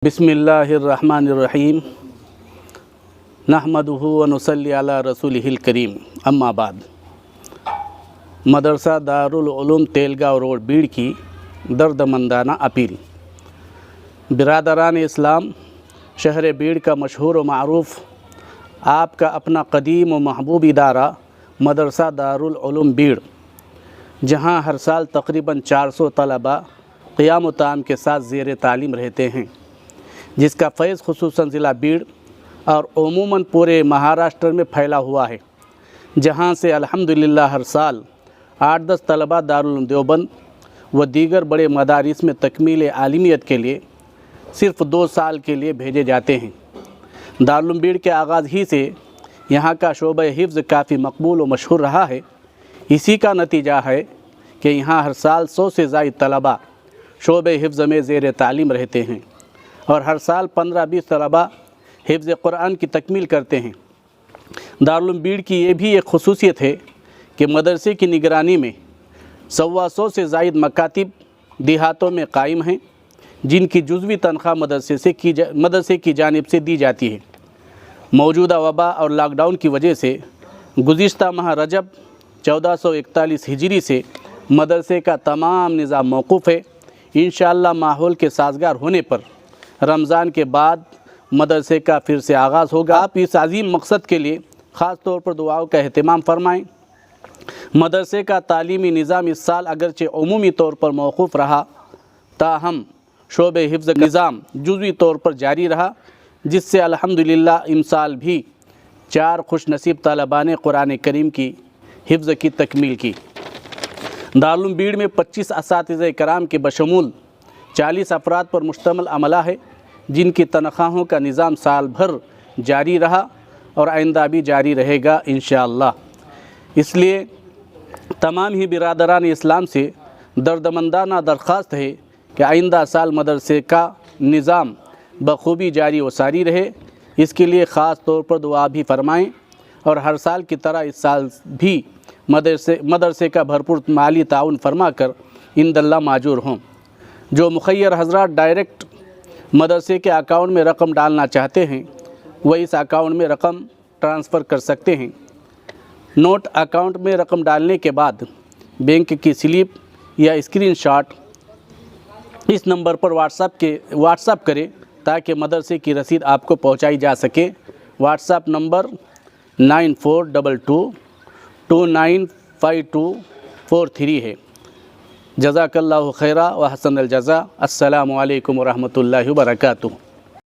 बिस्मिल्लाहिर्रहमानिर्रहीम नहमदुहु व नुसल्ली अला रसूलिहिल करीम अम्मा बाद। मदरसा दारुल उलूम तेलगाँव रोड बीड़ की दर्दमंदाना अपील। बिरादरान इस्लाम, शहर बीड़ का मशहूर व मारूफ़ आपका अपना कदीम व महबूब इदारा मदरसा दारुल उलूम बीड़, जहाँ हर साल तकरीबन 400 तलबा क़ियाम व ताम के साथ ज़ेर तालीम रहते हैं, जिसका फैज़ खुसूसन ज़िला बीड़ और उमूमन पूरे महाराष्ट्र में फैला हुआ है, जहाँ से अल्हम्दुलिल्लाह हर साल 8-10 तलबा दारुल उलूम देवबंद व दीगर बड़े मदारिस में तकमील आलिमियत के लिए सिर्फ़ 2 साल के लिए भेजे जाते हैं। दारुल उलूम बीड़ के आगाज़ ही से यहाँ का शोबा हिफ्ज़ काफ़ी मकबूल व मशहूर रहा है। इसी का नतीजा है कि यहाँ हर साल 100 से ज़ायद तलबा शोबे हिफ्ज़ में ज़ेर तालीम रहते हैं और हर साल 15-20 तलबा हिफ्ज़ कुरान की तकमील करते हैं। दारुल उलूम बीड़ की ये भी एक खुसूसियत है कि मदरसे की निगरानी में 125 से ज़ायद मकातिब देहातों में कायम हैं, जिनकी जुज़वी तनख्वाह मदरसे की जानिब से दी जाती है। मौजूदा वबा और लॉकडाउन की वजह से गुज़िश्ता माह रजब 1441 हिजरी से मदरसे का तमाम निज़ाम मौकूफ़ है। इंशाअल्लाह माहौल के साज़गार होने पर रमज़ान के बाद मदरसे का फिर से आगाज़ होगा। आप इस अज़ीम मकसद के लिए ख़ास तौर पर दुआओं का अहतमाम फरमाएँ। मदरसे का तालीमी निज़ाम इस साल अगरचे उमूमी तौर पर मौकूफ़ रहा, ताहम शोबे हिफ्ज़ का निज़ाम जुज़वी तौर पर जारी रहा, जिससे अल्हम्दुलिल्लाह इमसाल भी 4 खुश नसीब तलबा ने कुरान करीम की हिफ्ज़ की तकमील की। दारुल उलूम बीड़ में 25 असातिज़े कराम के बशमूल 40 अफराद पर मुश्तमिल अमला है, जिनकी तनख्वाहों का निज़ाम साल भर जारी रहा और आइंदा भी जारी रहेगा इंशाअल्लाह। इसलिए तमाम ही बिरादरान इस्लाम से दर्दमंदाना दरख्वास्त है कि आइंदा साल मदरसे का निज़ाम बखूबी जारी व सारी रहे। इसके लिए ख़ास तौर पर दुआ भी फरमाएँ और हर साल की तरह इस साल भी मदरसे का भरपूर माली ताउन फरमा कर इंदल्लाह माजूर हों। जो मुखय्यर हज़रात डायरेक्ट मदरसे के अकाउंट में रकम डालना चाहते हैं, वह इस अकाउंट में रकम ट्रांसफ़र कर सकते हैं। नोट अकाउंट में रकम डालने के बाद बैंक की स्लिप या स्क्रीनशॉट इस नंबर पर व्हाट्सअप करें, ताकि मदरसे की रसीद आपको पहुंचाई जा सके। व्हाट्सअप नंबर 9422295243 है। जज़ाकल्लाहु खैरा व हसनल जज़ा। अस्सलामु अलैकुम व रहमतुल्लाहि व बरकातुहू।